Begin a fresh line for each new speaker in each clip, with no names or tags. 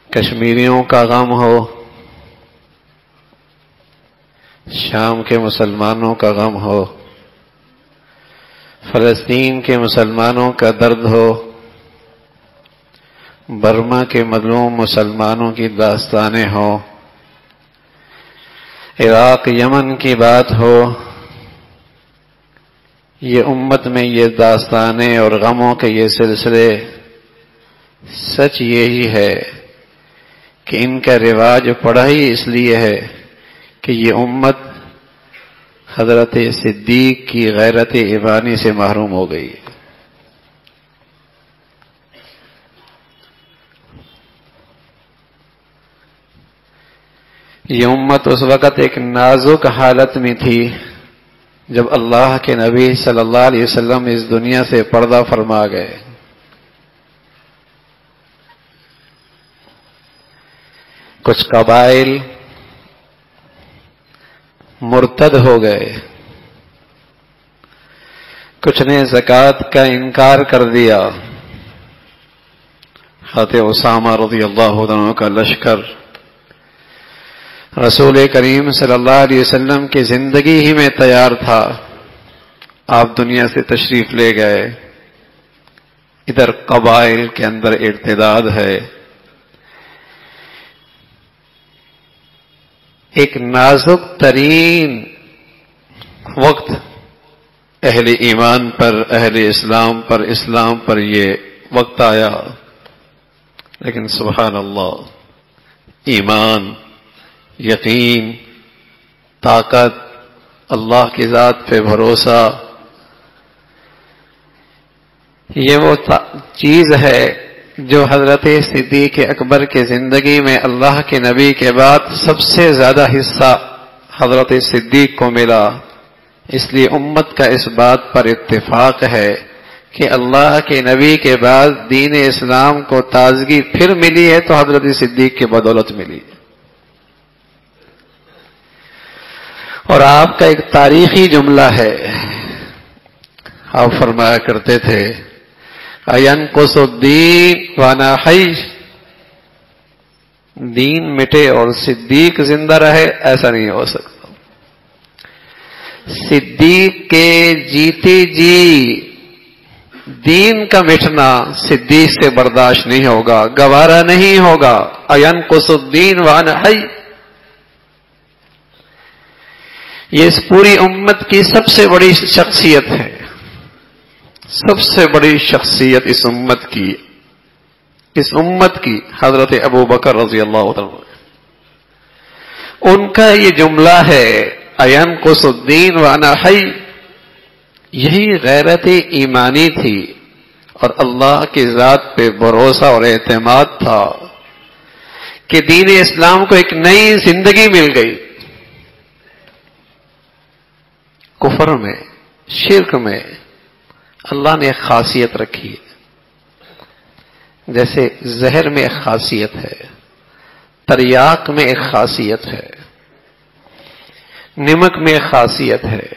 کشمیریوں کا غم ہو، شام کے مسلمانوں کا غم ہو، فلسطین کے مسلمانوں کا درد ہو، برما کے مظلوم مسلمانوں کی داستانیں ہوں، عراق یمن کی بات ہو، یہ امت میں یہ داستانیں اور غموں کے یہ سلسلے، سچ یہی ہے کہ ان کا رواج پڑا ہی اس لیے ہے کہ یہ امت حضرت صدیق کی غیرت ایمانی سے محروم ہو گئی۔ یہ امت اس وقت ایک نازک حالت میں تھی جب اللہ کے نبی صلی اللہ علیہ وسلم اس دنیا سے پردہ فرما گئے۔ کچھ قبائل مرتد ہو گئے، کچھ نے زکوٰۃ کا انکار کر دیا۔ حضرت اسامہ رضی اللہ عنہ کا لشکر رسول کریم صلی اللہ علیہ وسلم کی زندگی ہی میں تیار تھا، آپ دنیا سے تشریف لے گئے۔ ادھر قبائل کے اندر ارتداد ہے، ایک نازک ترین وقت اہل ایمان پر، اہل اسلام پر، اسلام پر یہ وقت آیا، لیکن سبحان اللہ، ایمان، یقین، طاقت، اللہ کی ذات پہ بھروسہ، یہ وہ چیز ہے جو حضرت صدیق اکبر کی زندگی میں اللہ کے نبی کے بعد سب سے زیادہ حصہ حضرت صدیق کو ملا۔ اس لیے امت کا اس بات پر اتفاق ہے کہ اللہ کے نبی کے بعد دین اسلام کو تازگی پھر ملی ہے تو حضرت صدیق کی بدولت ملی۔ اور آپ کا ایک تاریخی جملہ ہے، آپ فرمایا کرتے تھے اَيَنْقُصُ الدِّينُ وَأَنَا حَيٌّ، دین مٹے اور صدیق زندہ رہے، ایسا نہیں ہو سکتا۔ صدیق کے جیتے جی دین کا مٹنا صدیق سے برداشت نہیں ہوگا، گوارا نہیں ہوگا۔ اَيَنْقُصُ الدِّينُ وَأَنَا حَيٌّ، یہ اس پوری امت کی سب سے بڑی شخصیت ہے، سب سے بڑی شخصیت اس امت کی حضرت ابو بکر رضی اللہ عنہ، ان کا یہ جملہ ہے اَيَنْقُصُ الدِّينُ وَأَنَا حَيٌّ، یہی غیرت ایمانی تھی اور اللہ کی ذات پہ بھروسہ اور اعتماد تھا کہ دین اسلام کو ایک نئی زندگی مل گئی۔ کفر میں، شرک میں اللہ نے ایک خاصیت رکھی ہے، جیسے زہر میں ایک خاصیت ہے، تریاق میں ایک خاصیت ہے، نمک میں ایک خاصیت ہے،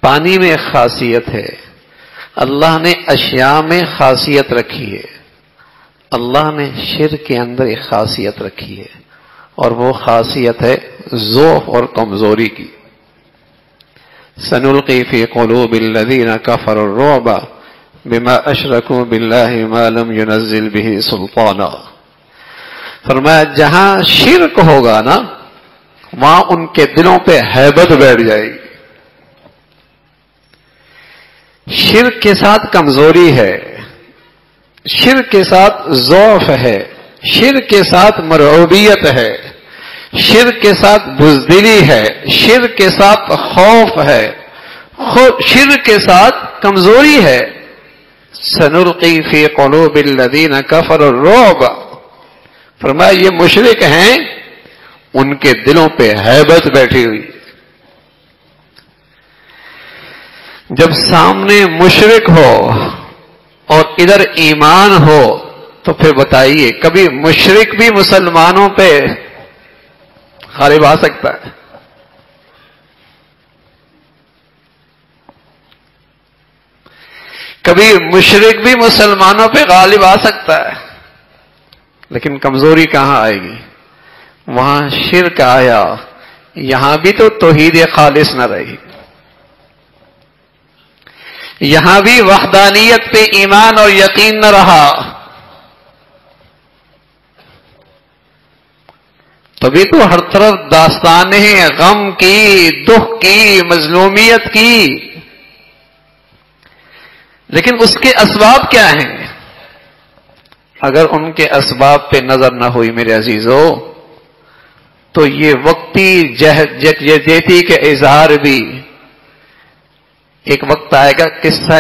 پانی میں ایک خاصیت ہے۔ اللہ نے اشیاء میں خاصیت رکھی ہے، اللہ نے شرک کے اندر ایک خاصیت رکھی ہے، اور وہ خاصیت ہے ضعف اور کمزوری کی۔ سنلقي في قلوب الذين كفروا الرعب بما اشركوا بالله ما لم ينزل به سلطانا، فرمایا جہاں شرک ہوگا نا وہاں ان کے دلوں پہ ہیبت بیٹھ جائے گی۔ شرک کے ساتھ کمزوری ہے، شرک کے ساتھ ضعف ہے، شرک کے ساتھ مرعوبیت ہے، شرک کے ساتھ بزدلی ہے، شرک کے ساتھ خوف ہے، شرک کے ساتھ کمزوری ہے۔ سنلقی فی قلوب الذین کفروا الرعب، فرمایا یہ مشرک ہیں، ان کے دلوں پہ ہیبت بیٹھی ہوئی۔ جب سامنے مشرک ہو اور ادھر ایمان ہو تو پھر بتائیے کبھی مشرک بھی مسلمانوں پہ غالب آ سکتا ہے؟ کبھی مشرک بھی مسلمانوں پہ غالب آ سکتا ہے؟ لیکن کمزوری کہاں آئے گی؟ وہاں شرک آیا، یہاں بھی تو توحید خالص نہ رہی، یہاں بھی وحدانیت پہ ایمان اور یقین نہ رہا، تبھی تو ہر طرف داستانیں ہیں غم کی، دکھ کی، مظلومیت کی۔ لیکن اس کے اسباب کیا ہیں؟ اگر ان کے اسباب پہ نظر نہ ہوئی میرے عزیزو تو یہ وقتی جہتی کے اظہار بھی ایک وقت آئے گا قصہ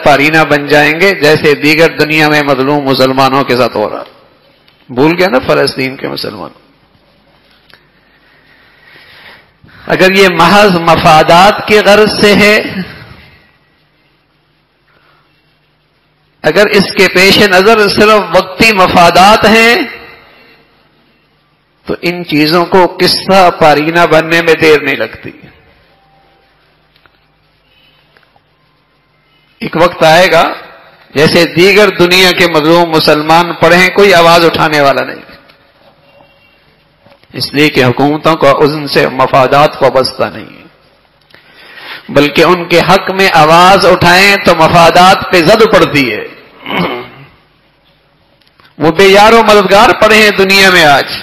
پارینہ بن جائیں گے، جیسے دیگر دنیا میں مظلوم مسلمانوں کے ساتھ ہو رہا۔ بھول گیا نا فلسطین کے مسلمان۔ اگر یہ محض مفادات کی غرض سے ہے، اگر اس کے پیش نظر صرف وقتی مفادات ہیں، تو ان چیزوں کو قصہ پارینہ بننے میں دیر نہیں لگتی۔ ایک وقت آئے گا جیسے دیگر دنیا کے مظلوم مسلمان پڑھیں، کوئی آواز اٹھانے والا نہیں، اس لیے کہ حکومتوں کو ان سے مفادات وابستہ نہیں ہے، بلکہ ان کے حق میں آواز اٹھائیں تو مفادات پہ زد پڑتی ہے۔ وہ بے یار و مددگار پڑے ہیں دنیا میں آج۔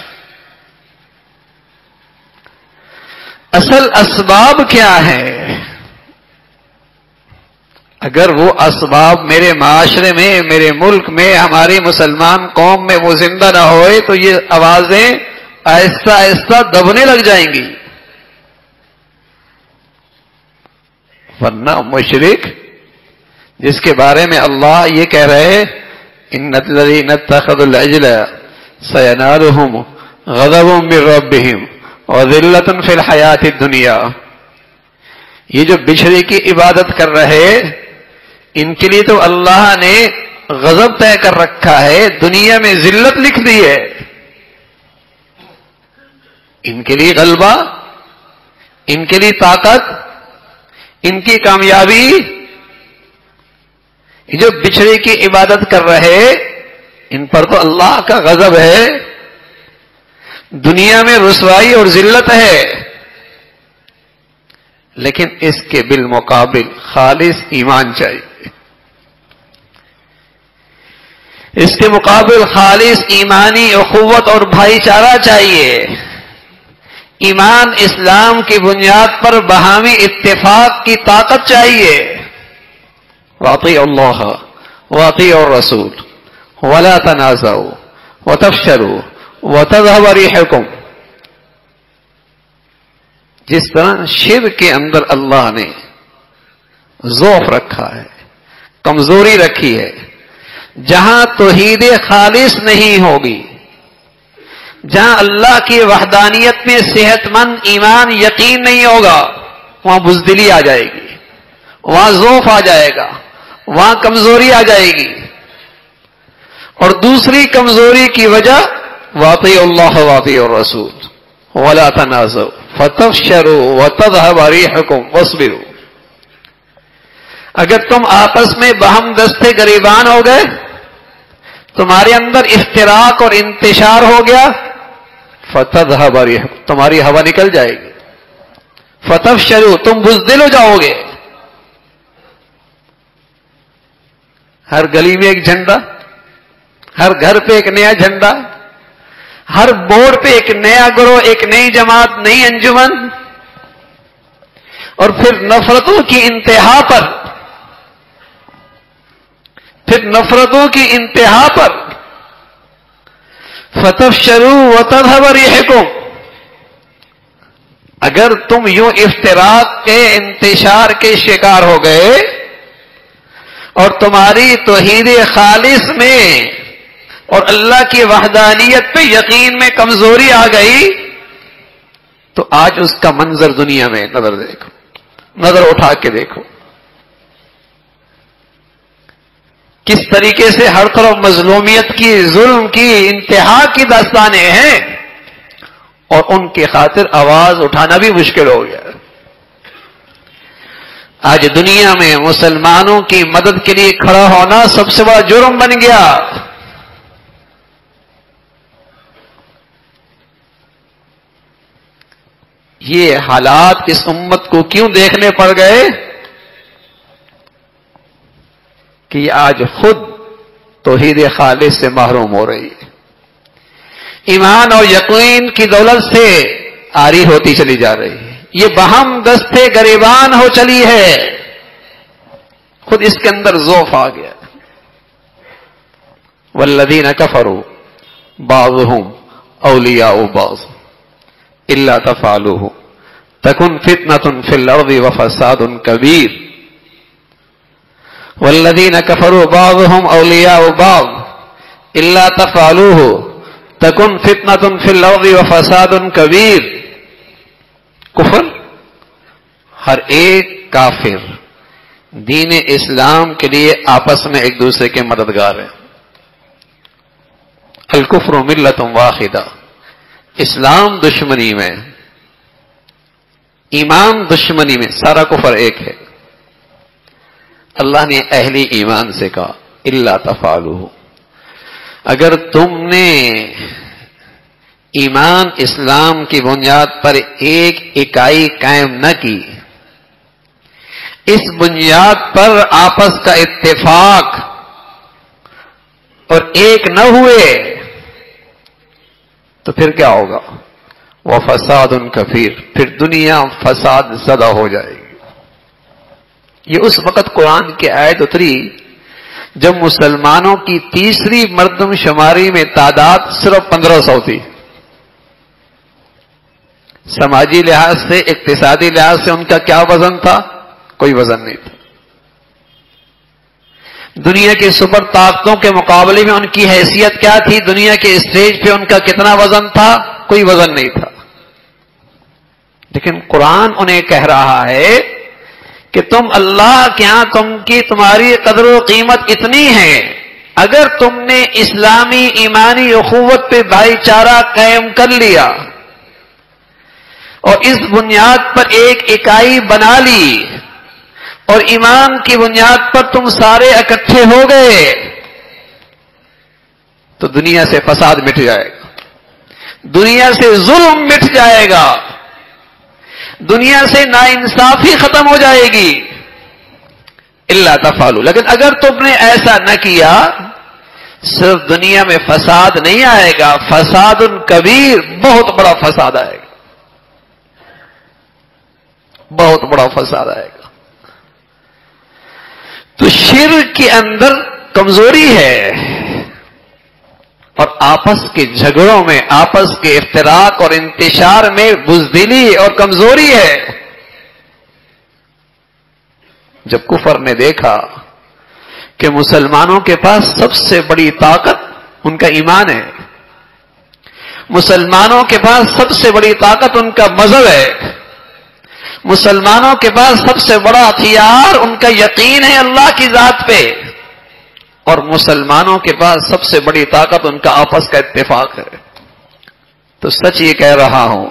اصل اسباب کیا ہے؟ اگر وہ اسباب میرے معاشرے میں، میرے ملک میں، ہماری مسلمان قوم میں وہ زندہ نہ ہوئے تو یہ آوازیں آہستہ آہستہ دبنے لگ جائیں گی۔ ورنہ مشرک جس کے بارے میں اللہ یہ کہہ رہے ان الذین اتخذوا العجل سینالهم غضب من ربهم وذلۃ فی الحیاۃ الدنیا، یہ جو بچھڑے کی عبادت کر رہے ان کے لیے تو اللہ نے غضب طے کر رکھا ہے، دنیا میں ذلت لکھ دی ہے، ان کے لیے غلبہ، ان کے لیے طاقت، ان کی کامیابی۔ یہ جو بچھڑے کی عبادت کر رہے ان پر تو اللہ کا غضب ہے، دنیا میں رسوائی اور ذلت ہے، لیکن اس کے بالمقابل خالص ایمان چاہیے، اس کے مقابل خالص ایمانی اخوت اور بھائی چارہ چاہیے۔ ایمان اسلام کی بنیاد پر باہمی اتفاق کی طاقت چاہیے۔ واطیعوا اللہ واطیعوا الرسول ولا تنازعوا وتفشلوا وتذهب ريحكم۔ جس طرح شرک کے اندر اللہ نے ضعف رکھا ہے، کمزوری رکھی ہے، جہاں توحید خالص نہیں ہوگی، جہاں اللہ کی وحدانیت میں صحت مند ایمان یقین نہیں ہوگا، وہاں بزدلی آ جائے گی، وہاں ضعف آ جائے گا، وہاں کمزوری آ جائے گی۔ اور دوسری کمزوری کی وجہ واطیعوا اللہ واطیعوا الرسول ولا تنازعوا فتفشلوا وتذهب ريحكم واصبروا۔ اگر تم آپس میں بہم دستے گریبان ہو گئے، تمہارے اندر افتراق اور انتشار ہو گیا، فتذهب ريحكم، تمہاری ہوا نکل جائے گی، فتفشلوا، تم بزدل ہو جاؤ گے۔ ہر گلی میں ایک جھنڈا، ہر گھر پہ ایک نیا جھنڈا، ہر بورڈ پہ ایک نیا گروہ، ایک نئی جماعت، نئی انجمن، اور پھر نفرتوں کی انتہا پر، فتفشلوا وتذهب ريحكم۔ اگر تم یوں افتراق کے انتشار کے شکار ہو گئے اور تمہاری توحید خالص میں اور اللہ کی وحدانیت پہ یقین میں کمزوری آ گئی، تو آج اس کا منظر دنیا میں نظر اٹھا کے دیکھو، کس طریقے سے ہر طرف مظلومیت کی، ظلم کی، انتہا کی داستانیں ہیں، اور ان کی خاطر آواز اٹھانا بھی مشکل ہو گیا۔ آج دنیا میں مسلمانوں کی مدد کے لیے کھڑا ہونا سب سے بڑا جرم بن گیا۔ یہ حالات اس امت کو کیوں دیکھنے پڑ گئے کہ یہ آج خود توحید خالص سے محروم ہو رہی ہے، ایمان اور یقین کی دولت سے عاری ہوتی چلی جا رہی ہے، یہ بہم دستے گریبان ہو چلی ہے، خود اس کے اندر ضعف آ گیا۔ والذین کفروا بعضهم اولیاء بعض الا تفعلوه تکن فتنة فی الارض وفساد کبیر۔ والذین کفروا بعضهم اولیاء بعض الا تفعلوه تکن فتنة فی الارض وفساد کبیر۔ کفر، ہر ایک کافر دین اسلام کے لیے آپس میں ایک دوسرے کے مددگار ہیں۔ الکفر ملت واحدہ، اسلام دشمنی میں، ایمان دشمنی میں، سارا کفر ایک ہے۔ اللہ نے اہل ایمان سے کہا الا تفعلوا، اگر تم نے ایمان اسلام کی بنیاد پر ایک اکائی قائم نہ کی، اس بنیاد پر آپس کا اتفاق اور ایک نہ ہوئے تو پھر کیا ہوگا؟ وَفَسَادٌ كَبِيرٌ، پھر دنیا فساد زدہ ہو جائے گی۔ یہ اس وقت قرآن کی آیت اتری جب مسلمانوں کی تیسری مردم شماری میں تعداد صرف 1500 تھی۔ سماجی لحاظ سے، اقتصادی لحاظ سے ان کا کیا وزن تھا؟ کوئی وزن نہیں تھا۔ دنیا کی سپر طاقتوں کے مقابلے میں ان کی حیثیت کیا تھی؟ دنیا کے اسٹیج پہ ان کا کتنا وزن تھا؟ کوئی وزن نہیں تھا۔ لیکن قرآن انہیں کہہ رہا ہے کہ تم اللہ کے ہاں تمہاری قدر و قیمت اتنی ہے، اگر تم نے اسلامی ایمانی اخوت پہ بھائی چارہ قائم کر لیا اور اس بنیاد پر ایک اکائی بنا لی اور ایمان کی بنیاد پر تم سارے اکٹھے ہو گئے تو دنیا سے فساد مٹ جائے گا، دنیا سے ظلم مٹ جائے گا، دنیا سے ناانصافی ختم ہو جائے گی۔ الا تفعلوا، لیکن اگر تم نے ایسا نہ کیا، صرف دنیا میں فساد نہیں آئے گا، فساد کبیر، بہت بڑا فساد آئے گا، بہت بڑا فساد آئے گا۔ تو شرک کے اندر کمزوری ہے اور آپس کے جھگڑوں میں، آپس کے افتراق اور انتشار میں بزدلی اور کمزوری ہے۔ جب کفر نے دیکھا کہ مسلمانوں کے پاس سب سے بڑی طاقت ان کا ایمان ہے، مسلمانوں کے پاس سب سے بڑی طاقت ان کا مذہب ہے، مسلمانوں کے پاس سب سے بڑا ہتھیار ان کا یقین ہے اللہ کی ذات پہ، اور مسلمانوں کے پاس سب سے بڑی طاقت ان کا آپس کا اتفاق ہے، تو سچ یہ کہہ رہا ہوں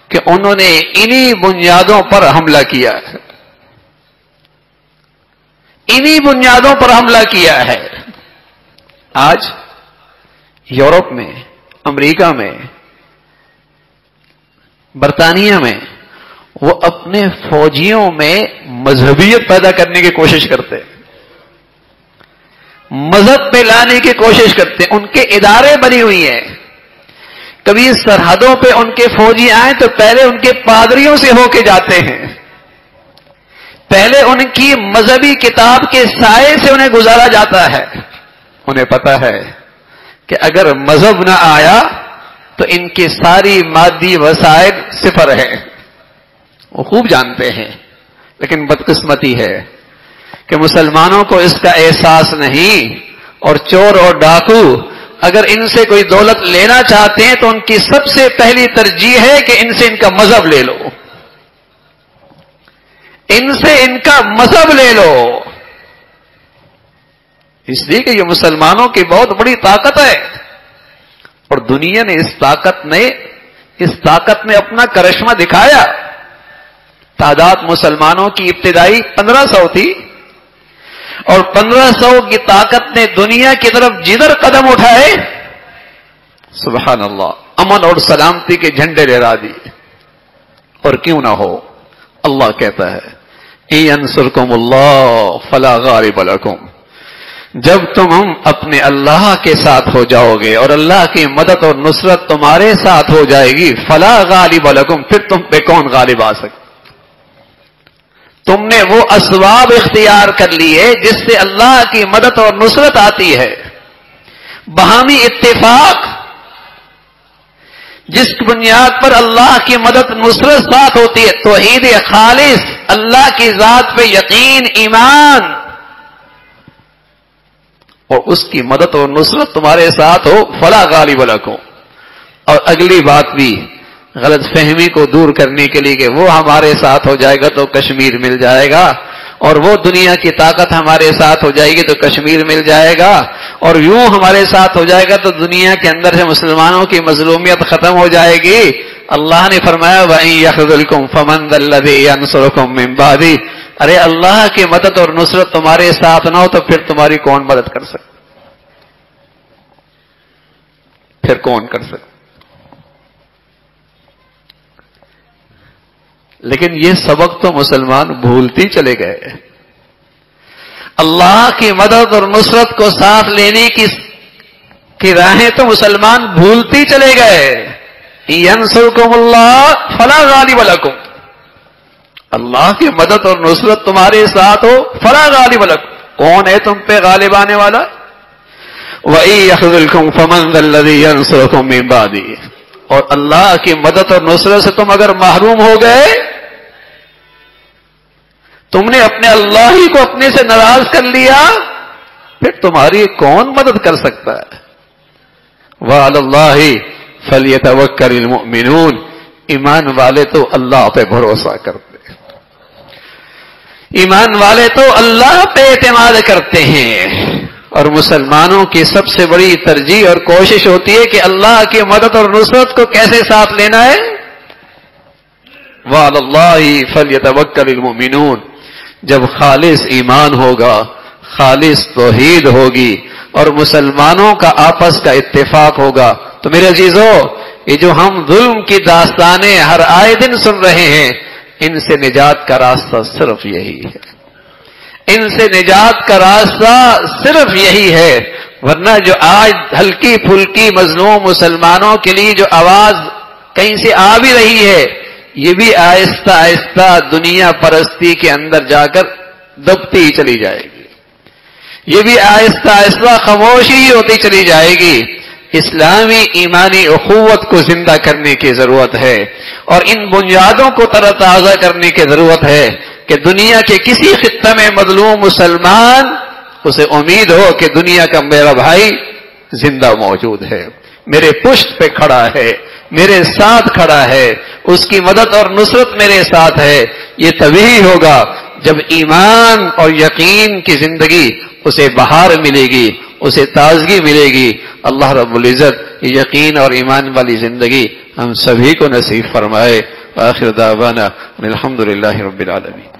کہ انہوں نے انہی بنیادوں پر حملہ کیا ہے، انہی بنیادوں پر حملہ کیا ہے۔ آج یورپ میں، امریکہ میں، برطانیہ میں وہ اپنے فوجیوں میں مذہبیت پیدا کرنے کی کوشش کرتے ہیں، مذہب پہ لانے کی کوشش کرتے ہیں، ان کے ادارے بنی ہوئی ہیں۔ کبھی سرحدوں پہ ان کے فوجی آئیں تو پہلے ان کے پادریوں سے ہو کے جاتے ہیں، پہلے ان کی مذہبی کتاب کے سائے سے انہیں گزارا جاتا ہے۔ انہیں پتا ہے کہ اگر مذہب نہ آیا تو ان کی ساری مادی وسائل صفر ہے، وہ خوب جانتے ہیں، لیکن بدقسمتی ہے کہ مسلمانوں کو اس کا احساس نہیں، اور چور اور ڈاکو اگر ان سے کوئی دولت لینا چاہتے ہیں تو ان کی سب سے پہلی ترجیح ہے کہ ان سے ان کا مذہب لے لو، ان سے ان کا مذہب لے لو، اس لیے کہ یہ مسلمانوں کی بہت بڑی طاقت ہے، اور دنیا نے اس طاقت میں اپنا کرشمہ دکھایا۔ تعداد مسلمانوں کی ابتدائی 1500 تھی، اور 1500 کی طاقت نے دنیا کی طرف جدھر قدم اٹھائے، سبحان اللہ، امن اور سلامتی کے جھنڈے لہرا دیے، اور کیوں نہ ہو؟ اللہ کہتا ہے ان ینصرکم اللہ فلا غالب لکم، جب تم اپنے اللہ کے ساتھ ہو جاؤ گے اور اللہ کی مدد اور نصرت تمہارے ساتھ ہو جائے گی، فلا غالب لکم، پھر تم پہ کون غالب آ سکتا؟ تم نے وہ اسباب اختیار کر لیے جس سے اللہ کی مدد اور نصرت آتی ہے، باہمی اتفاق، جس بنیاد پر اللہ کی مدد نصرت ساتھ ہوتی ہے، توحید خالص، اللہ کی ذات پہ یقین، ایمان، اور اس کی مدد اور نصرت تمہارے ساتھ ہو، فلا غالب لکم۔ اور اگلی بات بھی غلط فہمی کو دور کرنے کے لیے کہ وہ ہمارے ساتھ ہو جائے گا تو کشمیر مل جائے گا، اور وہ دنیا کی طاقت ہمارے ساتھ ہو جائے گی تو کشمیر مل جائے گا، اور یوں ہمارے ساتھ ہو جائے گا تو دنیا کے اندر سے مسلمانوں کی مظلومیت ختم ہو جائے گی۔ اللہ نے فرمایا وَإِن يَخْذُلْكُمْ فَمَنْ ذَا الَّذِي يَنصُرُكُم مِّن بَعْدِهِ، ارے اللہ کی مدد اور نصرت تمہارے ساتھ نہ ہو تو پھر تمہاری کون مدد کر سکتا؟ پھر کون کر سکتا؟ لیکن یہ سبق تو مسلمان بھولتی چلے گئے، اللہ کی مدد اور نصرت کو ساتھ لینے کی راہیں تو مسلمان بھولتی چلے گئے۔ ینصرکم اللہ فلا غالب لکم، اللہ کی مدد اور نصرت تمہارے ساتھ ہو، فلا غالب لکم، کون ہے تم پہ غالب آنے والا؟ وَإِن يَخْذُلْكُمْ فَمَنْ ذَا الَّذِي يَنصُرُكُم مِّن بَعْدِهِ، اور اللہ کی مدد اور نصرت سے تم اگر محروم ہو گئے، تم نے اپنے اللہ ہی کو اپنے سے ناراض کر لیا، پھر تمہاری کون مدد کر سکتا ہے؟ وَعَلَى اللَّهِ فَلْيَتَوَكَّلِ الْمُؤْمِنُونَ، ایمان والے تو اللہ پہ بھروسہ کرتے ہیں، ایمان والے تو اللہ پہ اعتماد کرتے ہیں، اور مسلمانوں کی سب سے بڑی ترجیح اور کوشش ہوتی ہے کہ اللہ کی مدد اور نصرت کو کیسے ساتھ لینا ہے۔ وَعَلَى اللَّهِ فَلْيَتَوَكَّلِ الْمُؤْمِنُونَ، جب خالص ایمان ہوگا، خالص توحید ہوگی اور مسلمانوں کا آپس کا اتفاق ہوگا تو میرے عزیزو، یہ جو ہم ظلم کی داستانیں ہر آئے دن سن رہے ہیں، ان سے نجات کا راستہ صرف یہی ہے، ان سے نجات کا راستہ صرف یہی ہے، ورنہ جو آج ہلکی پھلکی مظلوم مسلمانوں کے لیے جو آواز کہیں سے آ بھی رہی ہے، یہ بھی آہستہ آہستہ دنیا پرستی کے اندر جا کر دبتی ہی چلی جائے گی، یہ بھی آہستہ آہستہ خاموشی ہی ہوتی چلی جائے گی۔ اسلامی ایمانی اخوت کو زندہ کرنے کی ضرورت ہے، اور ان بنیادوں کو تر تازہ کرنے کی ضرورت ہے کہ دنیا کے کسی خطے میں مظلوم مسلمان، اسے امید ہو کہ دنیا کا میرا بھائی زندہ موجود ہے، میرے پشت پہ کھڑا ہے، میرے ساتھ کھڑا ہے، اس کی مدد اور نصرت میرے ساتھ ہے۔ یہ تبھی ہوگا جب ایمان اور یقین کی زندگی اسے بہار ملے گی، اسے تازگی ملے گی۔ اللہ رب العزت یقین اور ایمان والی زندگی ہم سبھی کو نصیب فرمائے۔ آخر دعوانا الحمدللہ رب العالمین۔